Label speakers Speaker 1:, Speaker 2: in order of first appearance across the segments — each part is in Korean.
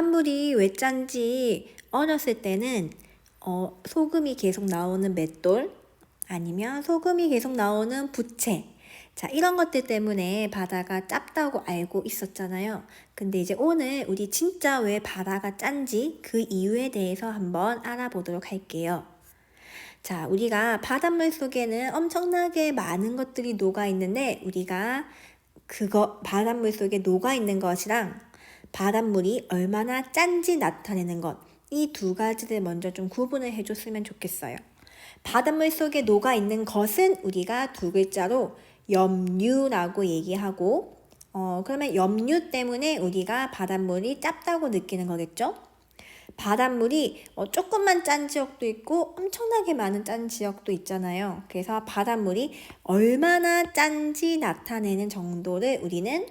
Speaker 1: 바닷물이 왜 짠지 어렸을 때는 소금이 계속 나오는 맷돌 아니면 소금이 계속 나오는 부채, 자 이런 것들 때문에 바다가 짭다고 알고 있었잖아요. 근데 이제 오늘 우리 진짜 왜 바다가 짠지 그 이유에 대해서 한번 알아보도록 할게요. 자, 우리가 바닷물 속에는 엄청나게 많은 것들이 녹아 있는데 우리가 바닷물 속에 녹아 있는 것이랑 바닷물이 얼마나 짠지 나타내는 것, 이 두 가지를 먼저 좀 구분을 해줬으면 좋겠어요. 바닷물 속에 녹아 있는 것은 우리가 두 글자로 염류라고 얘기하고, 그러면 염류 때문에 우리가 바닷물이 짭다고 느끼는 거겠죠? 바닷물이 조금만 짠 지역도 있고 엄청나게 많은 짠 지역도 있잖아요. 그래서 바닷물이 얼마나 짠지 나타내는 정도를 우리는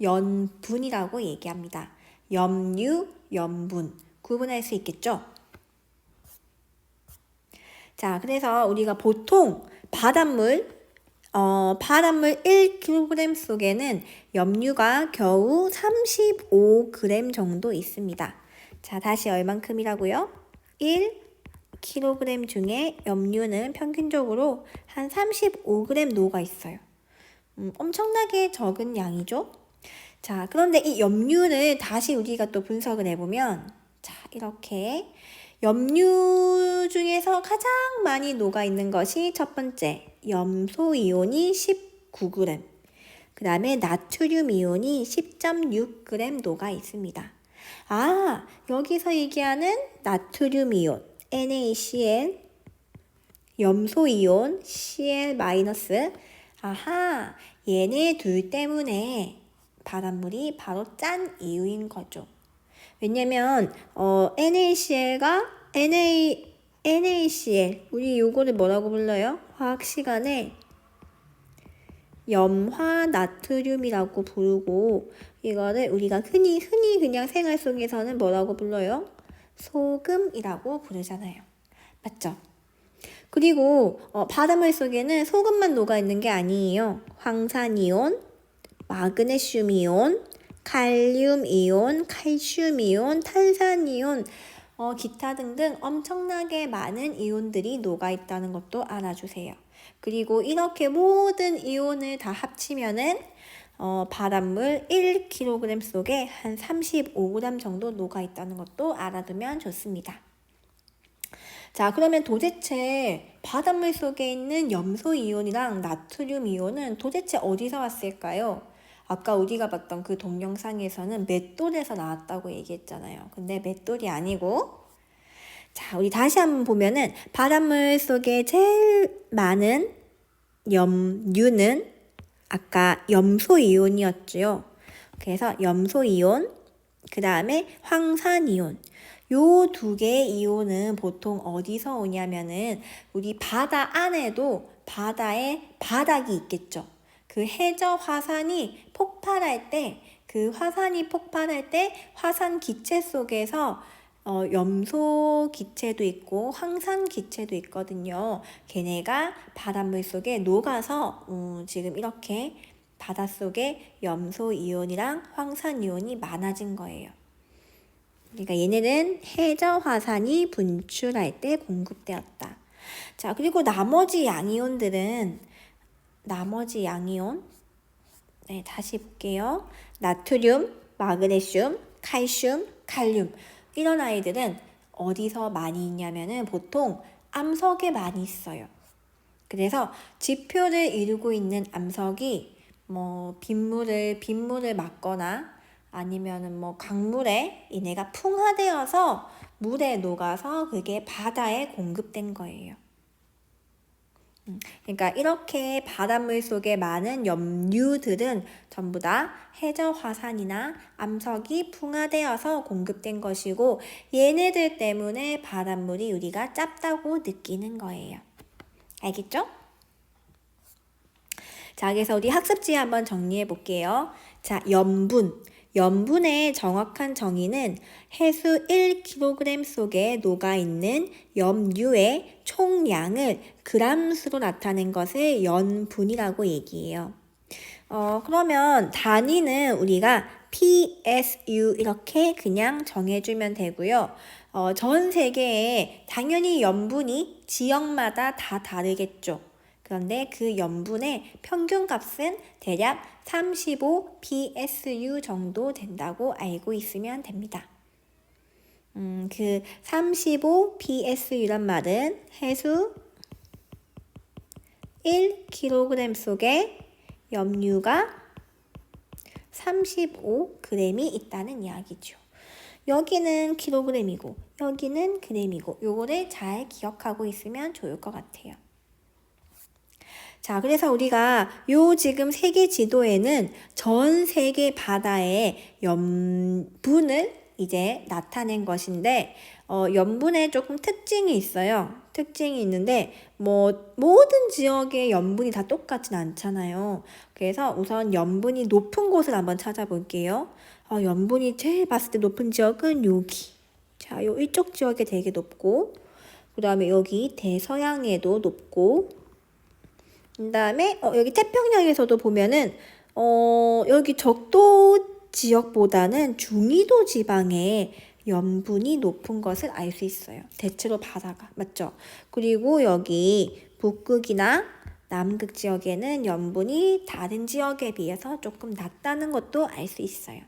Speaker 1: 염분이라고 얘기합니다. 염류, 염분 구분할 수 있겠죠? 자, 그래서 우리가 보통 바닷물 1kg 속에는 염류가 겨우 35g 정도 있습니다. 자, 다시 얼만큼이라고요? 1kg 중에 염류는 평균적으로 한 35g 녹아 있어요. 엄청나게 적은 양이죠? 자, 그런데 이 염류를 다시 우리가 또 분석을 해보면, 자, 이렇게 염류 중에서 가장 많이 녹아 있는 것이 첫 번째, 염소 이온이 19g, 그 다음에 나트륨 이온이 10.6g 녹아 있습니다. 아, 여기서 얘기하는 나트륨 이온, NaCl, 염소 이온, Cl-, 아하, 얘네 둘 때문에 바닷물이 바로 짠 이유인 거죠. 왜냐면 NaCl과 NaCl, 우리 요거를 뭐라고 불러요? 화학 시간에 염화나트륨이라고 부르고, 이거를 우리가 흔히 그냥 생활 속에서는 뭐라고 불러요? 소금이라고 부르잖아요. 맞죠? 그리고 바닷물 속에는 소금만 녹아 있는 게 아니에요. 황산이온, 마그네슘이온, 칼륨이온, 칼슘이온, 탄산이온, 기타 등등 엄청나게 많은 이온들이 녹아 있다는 것도 알아주세요. 그리고 이렇게 모든 이온을 다 합치면은 바닷물 1kg 속에 한 35g 정도 녹아 있다는 것도 알아두면 좋습니다. 자, 그러면 도대체 바닷물 속에 있는 염소 이온이랑 나트륨 이온은 도대체 어디서 왔을까요? 아까 우리가 봤던 그 동영상에서는 맷돌에서 나왔다고 얘기했잖아요. 근데 맷돌이 아니고, 자, 우리 다시 한번 보면은 바닷물 속에 제일 많은 염류는 아까 염소 이온이었죠. 그래서 염소 이온, 그 다음에 황산 이온. 요 두 개의 이온은 보통 어디서 오냐면은 우리 바다 안에도 바다에 바닥이 있겠죠. 그 해저 화산이 폭발할 때, 화산 기체 속에서 염소 기체도 있고 황산 기체도 있거든요. 걔네가 바닷물 속에 녹아서 지금 이렇게 바닷속에 염소 이온이랑 황산 이온이 많아진 거예요. 그러니까 얘네는 해저 화산이 분출할 때 공급되었다. 자, 그리고 나머지 양이온들은 네, 다시 볼게요. 나트륨, 마그네슘, 칼슘, 칼륨. 이런 아이들은 어디서 많이 있냐면은 보통 암석에 많이 있어요. 그래서 지표를 이루고 있는 암석이 빗물을 맞거나 아니면은 강물에 얘네가 풍화되어서 물에 녹아서 그게 바다에 공급된 거예요. 그러니까 이렇게 바닷물 속에 많은 염류들은 전부 다 해저 화산이나 암석이 풍화되어서 공급된 것이고, 얘네들 때문에 바닷물이 우리가 짭다고 느끼는 거예요. 알겠죠? 자, 그래서 우리 학습지 한번 정리해 볼게요. 자, 염분의 정확한 정의는 해수 1kg 속에 녹아있는 염류의 총량을 그람수로 나타낸 것을 염분이라고 얘기해요. 그러면 단위는 우리가 PSU 이렇게 그냥 정해주면 되고요. 전 세계에 당연히 염분이 지역마다 다 다르겠죠. 그런데 그 염분의 평균값은 대략 35 PSU 정도 된다고 알고 있으면 됩니다. 그 35 PSU란 말은 해수 1kg 속에 염류가 35g이 있다는 이야기죠. 여기는 킬로그램이고 여기는 그램이고 요거를 잘 기억하고 있으면 좋을 것 같아요. 자, 그래서 우리가 요 지금 세계 지도에는 전 세계 바다의 염분을 이제 나타낸 것인데 염분에 조금 특징이 있어요. 특징이 있는데 모든 지역의 염분이 다 똑같진 않잖아요. 그래서 우선 염분이 높은 곳을 한번 찾아볼게요. 염분이 제일 봤을 때 높은 지역은 여기. 자, 이쪽 지역에 되게 높고 그 다음에 여기 대서양에도 높고 그 다음에 여기 태평양에서도 보면은 여기 적도 지역보다는 중위도 지방에 염분이 높은 것을 알 수 있어요. 대체로 바다가 맞죠? 그리고 여기 북극이나 남극 지역에는 염분이 다른 지역에 비해서 조금 낮다는 것도 알 수 있어요.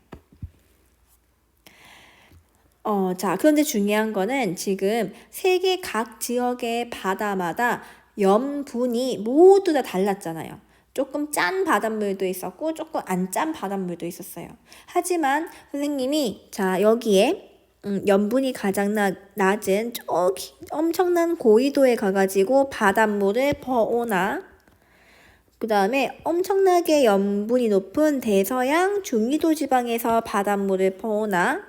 Speaker 1: 자, 그런데 중요한 거는 지금 세계 각 지역의 바다마다 염분이 모두 다 달랐잖아요. 조금 짠 바닷물도 있었고 조금 안 짠 바닷물도 있었어요. 하지만 선생님이 자 여기에 염분이 가장 낮은 저기 엄청난 고위도에 가가지고 바닷물을 퍼오나 그 다음에 엄청나게 염분이 높은 대서양 중위도 지방에서 바닷물을 퍼오나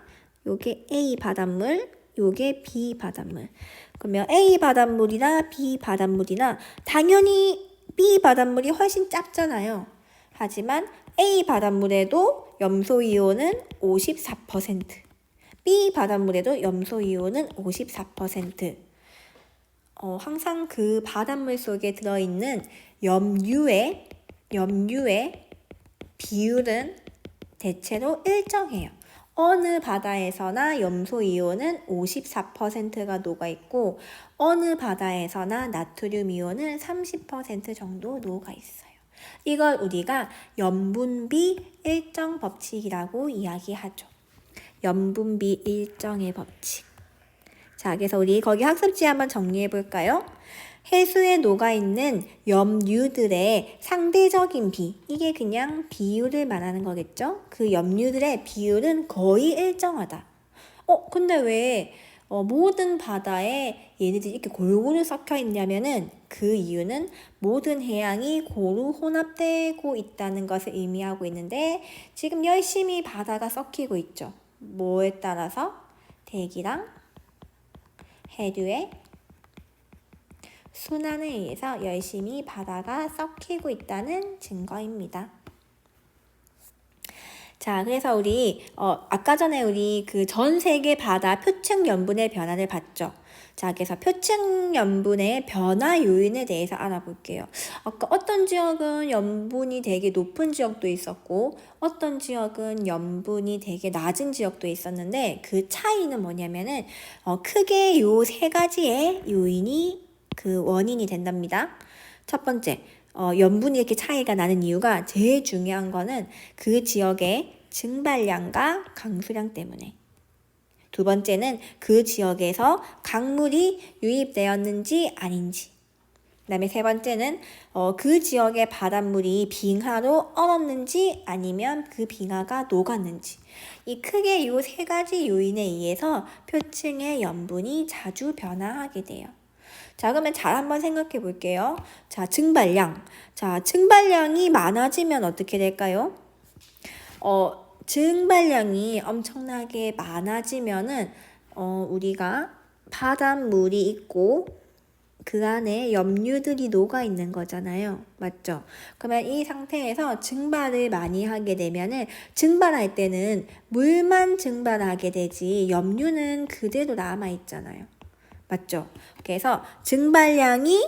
Speaker 1: 요게 A 바닷물, 요게 B 바닷물. 그러면 A 바닷물이나 B 바닷물이나 당연히 B 바닷물이 훨씬 작잖아요. 하지만 A 바닷물에도 염소이온은 54%, B 바닷물에도 염소이온은 54%. 항상 그 바닷물 속에 들어있는 염류의 비율은 대체로 일정해요. 어느 바다에서나 염소이온은 54%가 녹아있고 어느 바다에서나 나트륨이온은 30% 정도 녹아있어요. 이걸 우리가 염분비 일정 법칙이라고 이야기하죠. 염분비 일정의 법칙. 자, 그래서 우리 거기 학습지 한번 정리해 볼까요? 해수에 녹아있는 염류들의 상대적인 비, 이게 그냥 비율을 말하는 거겠죠? 그 염류들의 비율은 거의 일정하다. 근데 왜 모든 바다에 얘네들이 이렇게 골고루 섞여 있냐면은 그 이유는 모든 해양이 고루 혼합되고 있다는 것을 의미하고 있는데 지금 열심히 바다가 섞이고 있죠. 뭐에 따라서? 대기랑 해류의 순환에 의해서 열심히 바다가 섞이고 있다는 증거입니다. 자, 그래서 우리 아까 전에 우리 그 전 세계 바다 표층 염분의 변화를 봤죠. 자, 그래서 표층 염분의 변화 요인에 대해서 알아볼게요. 아까 어떤 지역은 염분이 되게 높은 지역도 있었고 어떤 지역은 염분이 되게 낮은 지역도 있었는데 그 차이는 뭐냐면은 크게 요 세 가지의 요인이 그 원인이 된답니다. 첫 번째, 염분이 이렇게 차이가 나는 이유가 제일 중요한 거는 그 지역의 증발량과 강수량 때문에. 두 번째는 그 지역에서 강물이 유입되었는지 아닌지. 그 다음에 세 번째는 그 지역의 바닷물이 빙하로 얼었는지 아니면 그 빙하가 녹았는지. 이 크게 이 세 가지 요인에 의해서 표층의 염분이 자주 변화하게 돼요. 자, 그러면 잘 한번 생각해 볼게요. 자, 증발량. 자, 증발량이 많아지면 어떻게 될까요? 증발량이 엄청나게 많아지면은 우리가 바닷물이 있고 그 안에 염류들이 녹아 있는 거잖아요. 맞죠? 그러면 이 상태에서 증발을 많이 하게 되면은 증발할 때는 물만 증발하게 되지 염류는 그대로 남아 있잖아요. 맞죠? 그래서 증발량이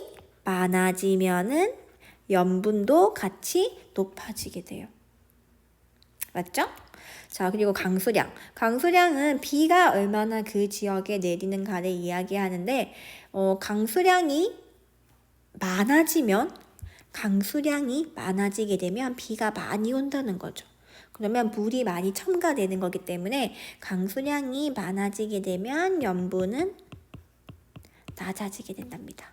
Speaker 1: 많아지면은 염분도 같이 높아지게 돼요. 맞죠? 자, 그리고 강수량. 강수량은 비가 얼마나 그 지역에 내리는가를 이야기하는데, 강수량이 많아지게 되면 비가 많이 온다는 거죠. 그러면 물이 많이 첨가되는 거기 때문에 강수량이 많아지게 되면 염분은 낮아지게 된답니다.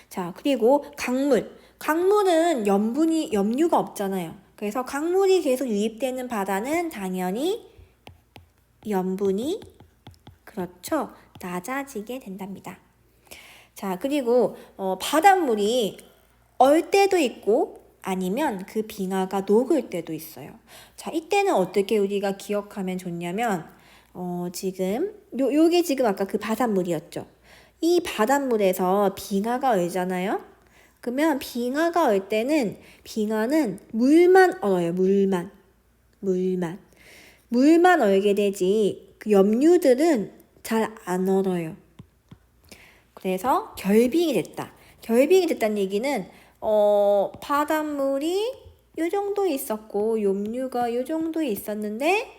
Speaker 1: 자, 그리고 강물. 강물은 염류가 없잖아요. 그래서 강물이 계속 유입되는 바다는 당연히 염분이 그렇죠. 낮아지게 된답니다. 자, 그리고 바닷물이 얼 때도 있고 아니면 그 빙하가 녹을 때도 있어요. 자, 이때는 어떻게 우리가 기억하면 좋냐면 지금 요게 지금 아까 그 바닷물이었죠. 이 바닷물에서 빙하가 얼잖아요. 그러면 빙하가 얼 때는 빙하는 물만 얼어요. 물만 얼게 되지 그 염류들은 잘 안 얼어요. 그래서 결빙이 됐다. 결빙이 됐다는 얘기는 바닷물이 요 정도 있었고 염류가 요 정도 있었는데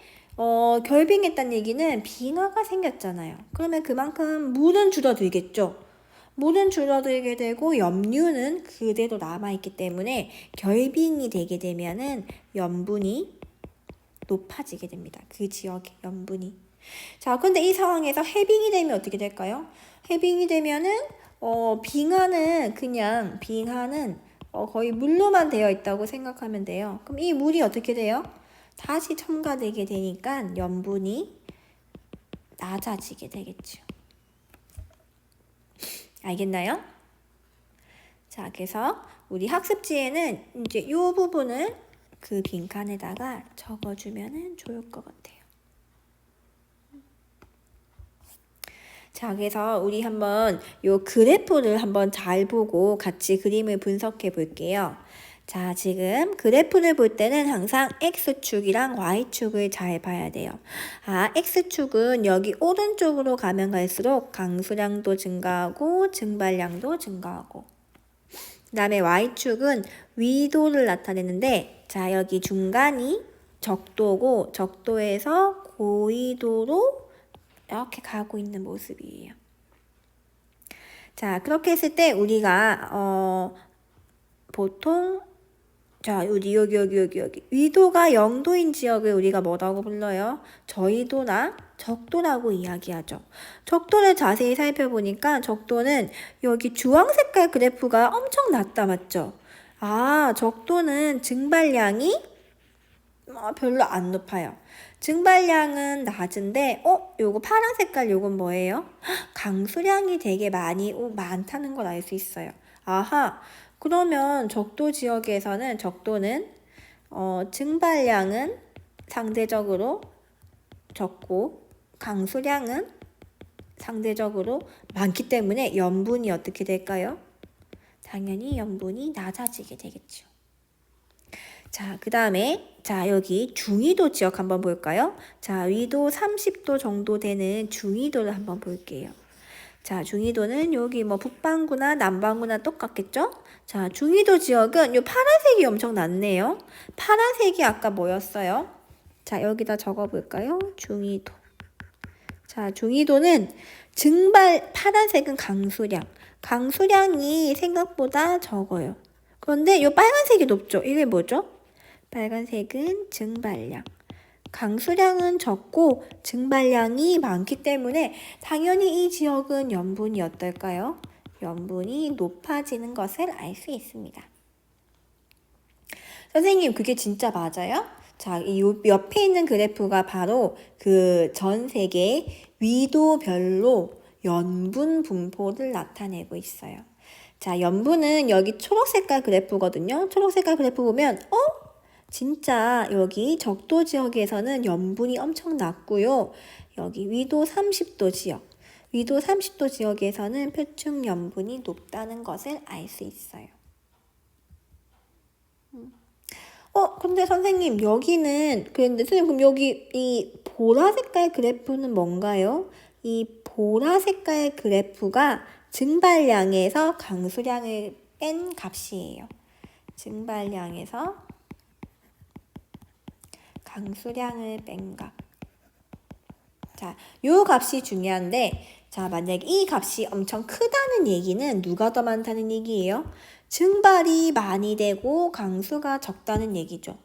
Speaker 1: 결빙했다는 얘기는 빙하가 생겼잖아요. 그러면 그만큼 물은 줄어들겠죠. 물은 줄어들게 되고 염류는 그대로 남아있기 때문에 결빙이 되게 되면은 염분이 높아지게 됩니다. 그 지역의 염분이. 자, 근데 이 상황에서 해빙이 되면 어떻게 될까요? 해빙이 되면은 빙하는 거의 물로만 되어 있다고 생각하면 돼요. 그럼 이 물이 어떻게 돼요? 다시 첨가되게 되니까 염분이 낮아지게 되겠죠. 알겠나요? 자, 그래서 우리 학습지에는 이제 이 부분을 그 빈칸에다가 적어주면 좋을 것 같아요. 자, 그래서 우리 한번 요 그래프를 한번 잘 보고 같이 그림을 분석해 볼게요. 자, 지금 그래프를 볼 때는 항상 X축이랑 Y축을 잘 봐야 돼요. X축은 여기 오른쪽으로 가면 갈수록 강수량도 증가하고 증발량도 증가하고. 그 다음에 Y축은 위도를 나타내는데, 자, 여기 중간이 적도고, 적도에서 고위도로 이렇게 가고 있는 모습이에요. 자, 그렇게 했을 때 우리가 보통 자, 여기 위도가 0도인 지역을 우리가 뭐라고 불러요? 저위도나 적도라고 이야기하죠. 적도를 자세히 살펴보니까 적도는 여기 주황 색깔 그래프가 엄청 낮다, 맞죠? 적도는 증발량이 별로 안 높아요. 증발량은 낮은데, 요거 파란 색깔 요건 뭐예요? 강수량이 되게 많다는 걸 알 수 있어요. 그러면 적도 지역에서는 적도는 증발량은 상대적으로 적고 강수량은 상대적으로 많기 때문에 염분이 어떻게 될까요? 당연히 염분이 낮아지게 되겠죠. 자, 그 다음에 여기 중위도 지역 한번 볼까요? 자, 위도 30도 정도 되는 중위도를 한번 볼게요. 자, 중위도는 여기 북반구나 남반구나 똑같겠죠? 자, 중위도 지역은 요 파란색이 엄청 낮네요. 파란색이 아까 뭐였어요? 자, 여기다 적어볼까요? 중위도. 자, 중위도는 파란색은 강수량. 강수량이 생각보다 적어요. 그런데 요 빨간색이 높죠? 이게 뭐죠? 빨간색은 증발량. 강수량은 적고 증발량이 많기 때문에 당연히 이 지역은 염분이 어떨까요? 염분이 높아지는 것을 알 수 있습니다. 선생님, 그게 진짜 맞아요? 자, 이 옆에 있는 그래프가 바로 그 전 세계 위도별로 염분 분포를 나타내고 있어요. 자, 염분은 여기 초록색깔 그래프거든요. 초록색깔 그래프 보면 진짜 여기 적도 지역에서는 염분이 엄청 낮고요. 여기 위도 30도 지역에서는 표층 염분이 높다는 것을 알 수 있어요. 근데 선생님 그런데 선생님 그럼 여기 이 보라 색깔 그래프는 뭔가요? 이 보라 색깔 그래프가 증발량에서 강수량을 뺀 값이에요. 증발량에서 강수량을 뺀 값. 자, 요 값이 중요한데, 자, 만약에 이 값이 엄청 크다는 얘기는 누가 더 많다는 얘기예요? 증발이 많이 되고 강수가 적다는 얘기죠.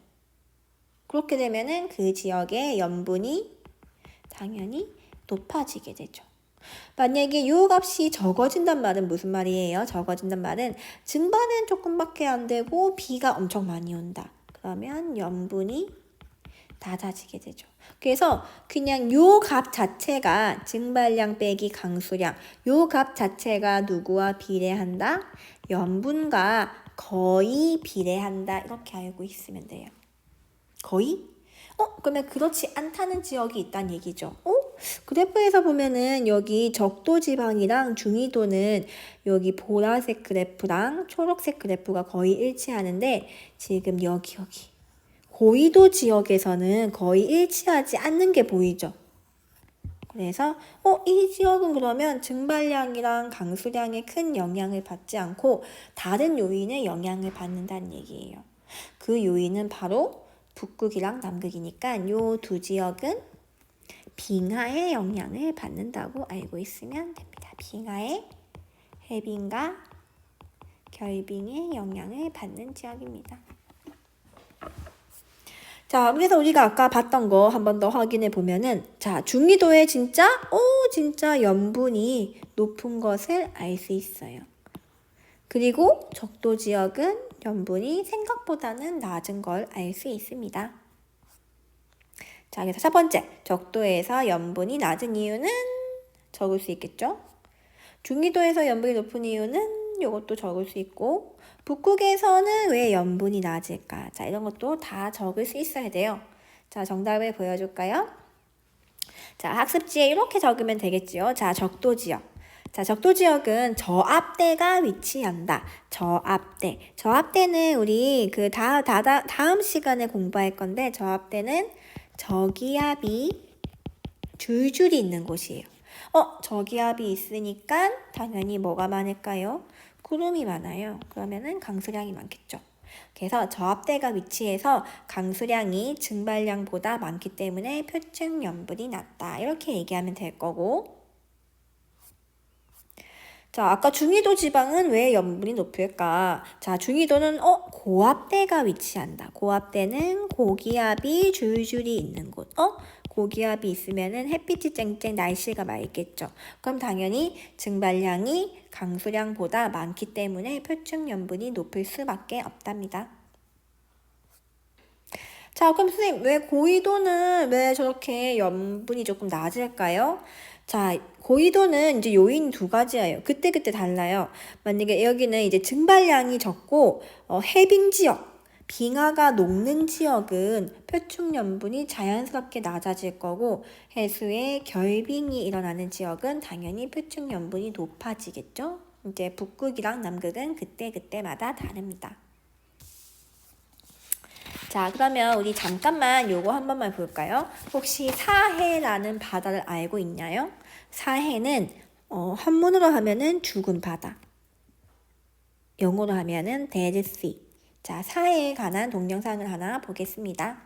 Speaker 1: 그렇게 되면은 그 지역의 염분이 당연히 높아지게 되죠. 만약에 요 값이 적어진단 말은 무슨 말이에요? 적어진단 말은 증발은 조금밖에 안 되고 비가 엄청 많이 온다. 그러면 염분이 낮아지게 되죠. 그래서 그냥 요 값 자체가 증발량 빼기 강수량, 요 값 자체가 누구와 비례한다? 염분과 거의 비례한다. 이렇게 알고 있으면 돼요. 거의? 그러면 그렇지 않다는 지역이 있다는 얘기죠. 그래프에서 보면은 여기 적도 지방이랑 중위도는 여기 보라색 그래프랑 초록색 그래프가 거의 일치하는데 지금 여기 고위도 지역에서는 거의 일치하지 않는 게 보이죠. 그래서 이 지역은 그러면 증발량이랑 강수량에 큰 영향을 받지 않고 다른 요인의 영향을 받는다는 얘기예요. 그 요인은 바로 북극이랑 남극이니까 요 두 지역은 빙하의 영향을 받는다고 알고 있으면 됩니다. 빙하의 해빙과 결빙의 영향을 받는 지역입니다. 자, 그래서 우리가 아까 봤던 거 한 번 더 확인해 보면은, 자, 중위도에 진짜 염분이 높은 것을 알 수 있어요. 그리고 적도 지역은 염분이 생각보다는 낮은 걸 알 수 있습니다. 자, 그래서 첫 번째, 적도에서 염분이 낮은 이유는 적을 수 있겠죠? 중위도에서 염분이 높은 이유는 이것도 적을 수 있고, 북극에서는 왜 염분이 낮을까? 자, 이런 것도 다 적을 수 있어야 돼요. 자, 정답을 보여줄까요? 자, 학습지에 이렇게 적으면 되겠지요. 자, 적도 지역. 자, 적도 지역은 저압대가 위치한다. 저압대. 저압대는 우리 다음 시간에 공부할 건데, 저압대는 저기압이 줄줄이 있는 곳이에요. 저기압이 있으니까 당연히 뭐가 많을까요? 구름이 많아요. 그러면은 강수량이 많겠죠. 그래서 저압대가 위치해서 강수량이 증발량보다 많기 때문에 표층 염분이 낮다. 이렇게 얘기하면 될 거고. 자, 아까 중위도 지방은 왜 염분이 높을까? 자, 중위도는 고압대가 위치한다. 고압대는 고기압이 줄줄이 있는 곳. 고기압이 있으면은 햇빛이 쨍쨍 날씨가 맑겠죠. 그럼 당연히 증발량이 강수량보다 많기 때문에 표층 염분이 높을 수밖에 없답니다. 자, 그럼 선생님 왜 고위도는 왜 저렇게 염분이 조금 낮을까요? 자, 고위도는 이제 요인 두 가지예요. 그때그때 달라요. 만약에 여기는 이제 증발량이 적고 해빙 지역, 빙하가 녹는 지역은 표층 염분이 자연스럽게 낮아질 거고 해수에 결빙이 일어나는 지역은 당연히 표층 염분이 높아지겠죠. 이제 북극이랑 남극은 그때그때마다 다릅니다. 자, 그러면 우리 잠깐만 요거 한 번만 볼까요? 혹시 사해라는 바다를 알고 있나요? 사해는 한문으로 하면은 죽은 바다. 영어로 하면은 Dead Sea. 자, 사해에 관한 동영상을 하나 보겠습니다.